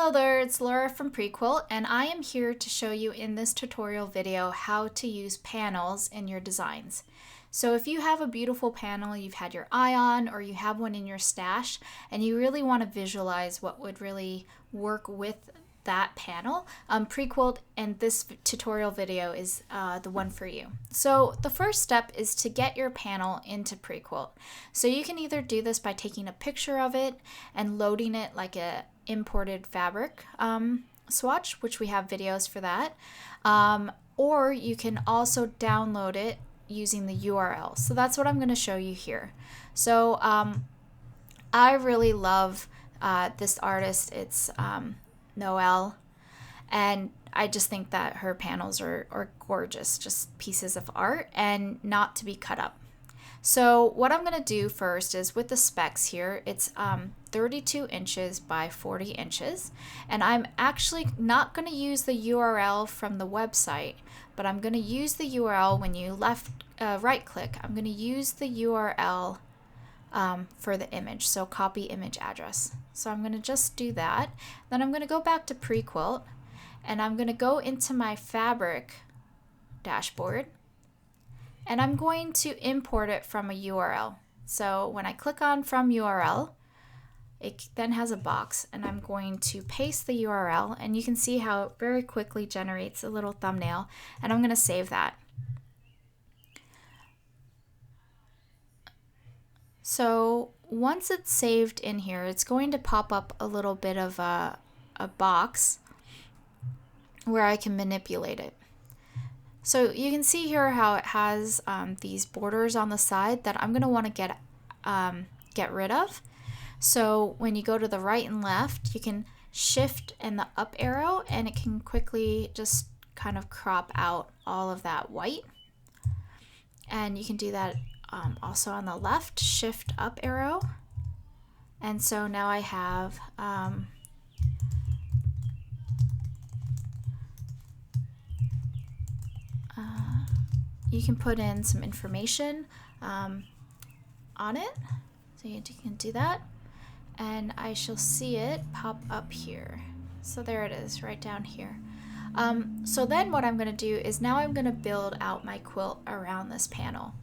Hello there, it's Laura from PreQuilt, and I am here to show you in this tutorial video how to use panels in your designs. So if you have a beautiful panel you've had your eye on, or you have one in your stash and you really want to visualize what would really work with that panel, PreQuilt and this tutorial video is the one for you. So the first step is to get your panel into PreQuilt. So you can either do this by taking a picture of it and loading it like a imported fabric swatch, which we have videos for that, or you can also download it using the URL. So that's what I'm going to show you here. So I really love this artist. It's Noelle, and I just think that her panels are gorgeous, just pieces of art and not to be cut up. So what I'm going to do first is with the specs here, it's 32 inches by 40 inches, and I'm actually not going to use the URL from the website, but I'm going to use the URL when you right click. I'm going to use the URL for the image, so copy image address. So I'm going to just do that. Then I'm going to go back to PreQuilt, and I'm going to go into my fabric dashboard, and I'm going to import it from a URL. So when I click on from URL, it then has a box, and I'm going to paste the URL, and you can see how it very quickly generates a little thumbnail, and I'm going to save that. So once it's saved in here, it's going to pop up a little bit of a box where I can manipulate it. So you can see here how it has these borders on the side that I'm going to want to get rid of. So when you go to the right and left, you can shift and the up arrow, and it can quickly just kind of crop out all of that white. And you can do that also on the left, shift up arrow. And so now I have you can put in some information on it, so you can do that, and I shall see it pop up here. So there it is, right down here. So then what I'm going to do is now I'm going to build out my quilt around this panel.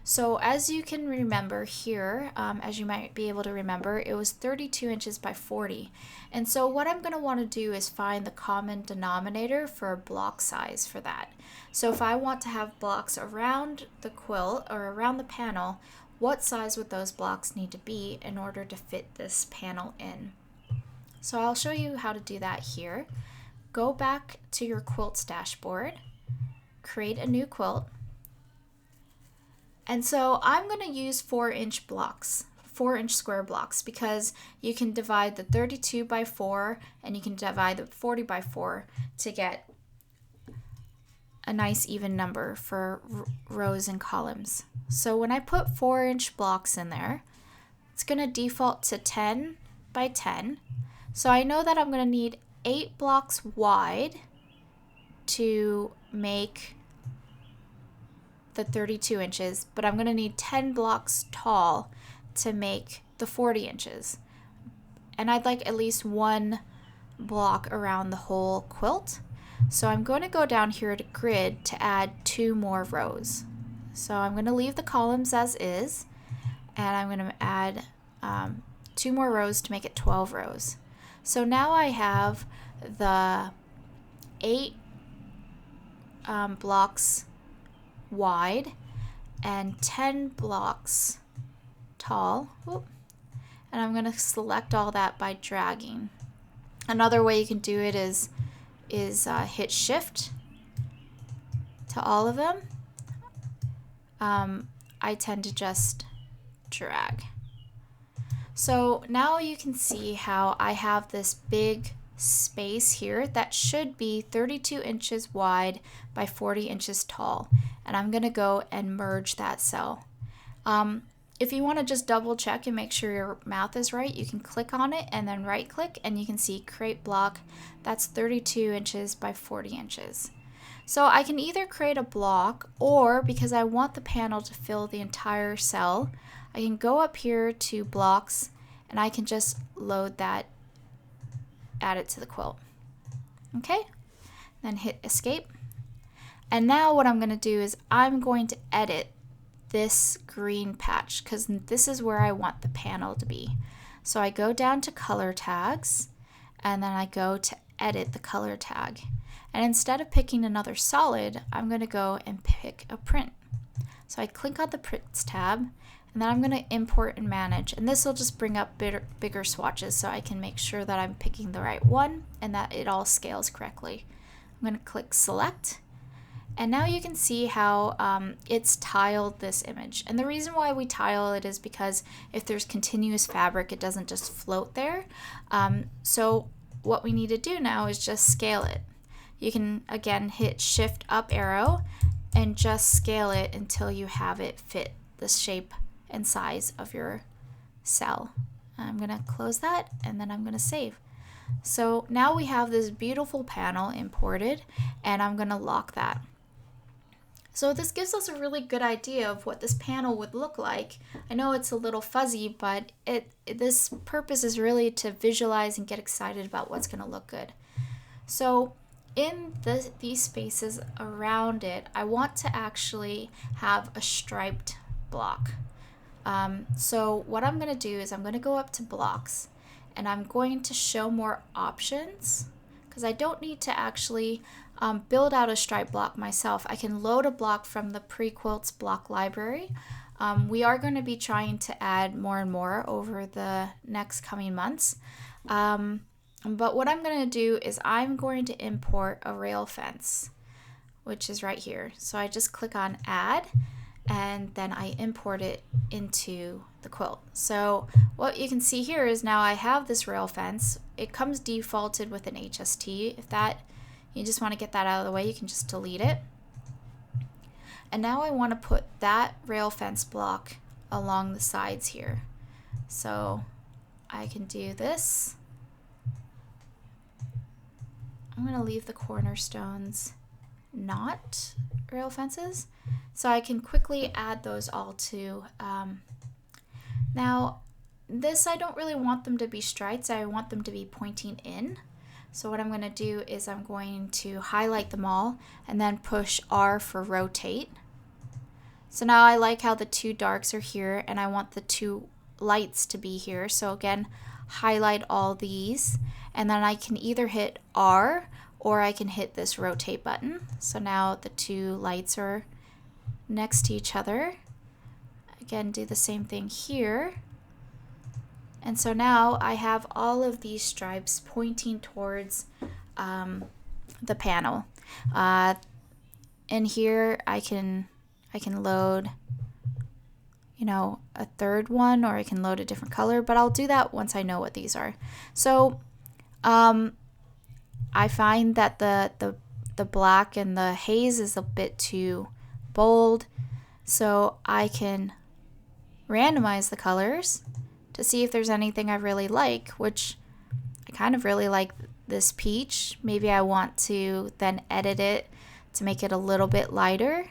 So as you can remember here, as you might be able to remember, it was 32 inches by 40. And so what I'm going to want to do is find the common denominator for a block size for that. So if I want to have blocks around the quilt or around the panel, what size would those blocks need to be in order to fit this panel in? So I'll show you how to do that here. Go back to your quilt's dashboard, create a new quilt. And so I'm going to use 4-inch blocks, 4-inch square blocks, because you can divide the 32 by 4 and you can divide the 40 by 4 to get a nice even number for rows and columns. So when I put 4-inch blocks in there, it's going to default to 10 by 10. So I know that I'm going to need 8 blocks wide to make the 32 inches, but I'm going to need 10 blocks tall to make the 40 inches. And I'd like at least one block around the whole quilt. So I'm going to go down here to grid to add 2 more rows. So I'm going to leave the columns as is, and I'm going to add 2 more rows to make it 12 rows. So now I have the 8 blocks wide and 10 blocks tall. Whoop. And I'm going to select all that by dragging. Another way you can do it is hit shift to all of them. I tend to just drag. So now you can see how I have this big space here that should be 32 inches wide by 40 inches tall, and I'm going to go and merge that cell. If you want to just double check and make sure your math is right, you can click on it and then right click, and you can see create block. That's 32 inches by 40 inches. So I can either create a block, or because I want the panel to fill the entire cell, I can go up here to blocks and I can just load that add it to the quilt. Okay, then hit escape. And now what I'm going to do is I'm going to edit this green patch because this is where I want the panel to be. So I go down to color tags and then I go to edit the color tag. And instead of picking another solid, I'm going to go and pick a print. So I click on the prints tab and then I'm going to import and manage. And this will just bring up bigger swatches so I can make sure that I'm picking the right one and that it all scales correctly. I'm going to click select. And now you can see how it's tiled this image. And the reason why we tile it is because if there's continuous fabric, it doesn't just float there. So what we need to do now is just scale it. You can, again, hit Shift up arrow and just scale it until you have it fit the shape and size of your cell. I'm going to close that and then I'm going to save. So now we have this beautiful panel imported and I'm going to lock that. So this gives us a really good idea of what this panel would look like. I know it's a little fuzzy, but this purpose is really to visualize and get excited about what's going to look good. So in these spaces around it, I want to actually have a striped block. So what I'm going to do is I'm going to go up to blocks and I'm going to show more options because I don't need to actually build out a stripe block myself. I can load a block from the PreQuilt's block library. We are going to be trying to add more and more over the next coming months. But what I'm going to do is I'm going to import a rail fence, which is right here. So I just click on add and then I import it into the quilt. So what you can see here is now I have this rail fence. It comes defaulted with an HST. If you just want to get that out of the way, you can just delete it. And now I want to put that rail fence block along the sides here. So I can do this. I'm going to leave the cornerstones not rail fences so I can quickly add those all to. Now this, I don't really want them to be stripes. I want them to be pointing in. So what I'm going to do is I'm going to highlight them all and then push R for rotate. So now I like how the two darks are here and I want the two lights to be here. So again, highlight all these and then I can either hit R or I can hit this rotate button. So now the two lights are next to each other. Again, do the same thing here. And so now I have all of these stripes pointing towards the panel. In here I can load, a third one, or I can load a different color, but I'll do that once I know what these are. So I find that the black and the haze is a bit too bold, so I can randomize the colors to see if there's anything I really like, which I kind of really like this peach. Maybe I want to then edit it to make it a little bit lighter.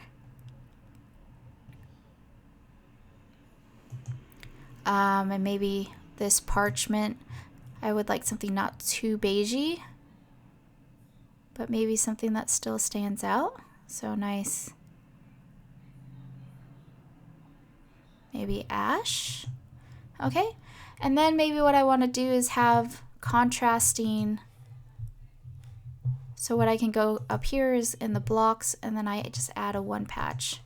And maybe this parchment, I would like something not too beigey, but maybe something that still stands out. So nice. Maybe ash. Okay, and then maybe what I want to do is have contrasting. So what I can go up here is in the blocks, and then I just add a one patch.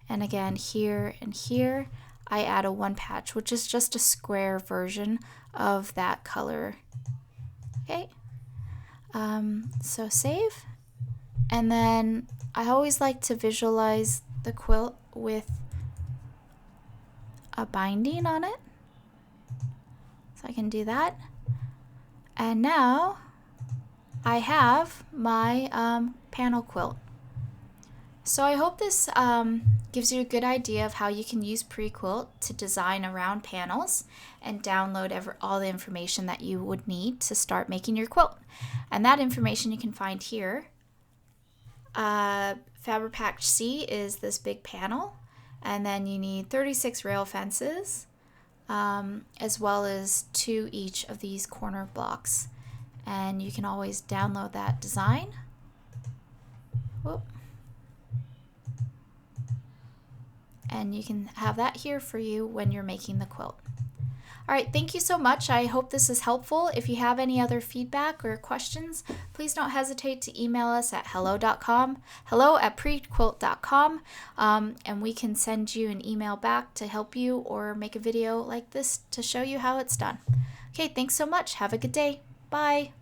And again, here and here, I add a one patch, which is just a square version of that color. Okay, so save. And then I always like to visualize the quilt with a binding on it. So I can do that. And now I have my panel quilt. So I hope this gives you a good idea of how you can use PreQuilt to design around panels and download all the information that you would need to start making your quilt. And that information you can find here. Fabric Pack C is this big panel, and then you need 36 rail fences, as well as 2 each of these corner blocks. and you can always download that design. Whoop. And you can have that here for you when you're making the quilt. All right, thank you so much. I hope this is helpful. If you have any other feedback or questions, please don't hesitate to email us at hello@prequilt.com, and we can send you an email back to help you or make a video like this to show you how it's done. Okay, thanks so much. Have a good day. Bye.